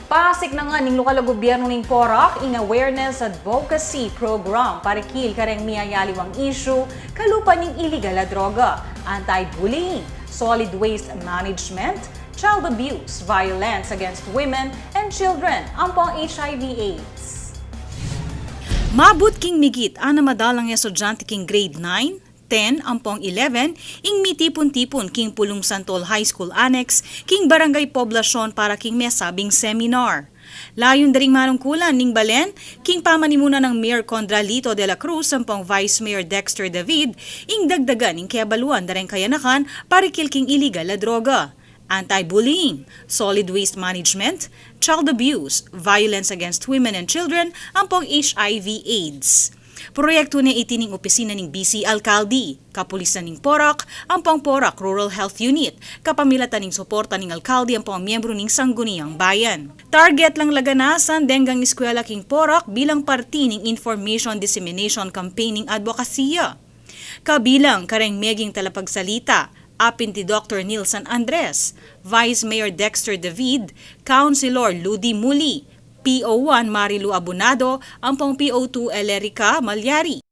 Pasik na nga ning lokal na gobyerno ning Porac ing awareness advocacy program para kil kareng miyayaliwang issue kalupa ning illegal na droga, anti-bullying, solid waste management, child abuse, violence against women and children, ampong HIV/AIDS. Mabut king migit ana madalang estudyante king grade 9, 10 ampong 11 ing mitipon-tipon king Pulong Santol High School Annex king Barangay Poblasyon para king mesabing seminar. Layon daring manungkulan ning balen king pamanimuna ng Mayor Condralito de la Cruz ampong Vice Mayor Dexter David ing dagdagan ing kabaluan dareng kayanakan para king illegal na droga, anti-bullying, solid waste management, child abuse, violence against women and children, ampong HIV/AIDS. Proyekto ni itining opisina ning BC Alcalde, kapulisan ning Porac, ampong Porac Rural Health Unit, kapamilatan ning suporta ning alkalde ampong miyembro ning Sangguniang Bayan. Target lang laganasan denggang eskwela king Porac bilang parti ning information dissemination campaigning advokasya. Kabilang kareng meging talapagsalita, apin ti Dr. Nilson Andres, Vice Mayor Dexter David, Councilor Ludi Muli, PO1 Marilu Abunado, ampong PO2 Elerica Malyari.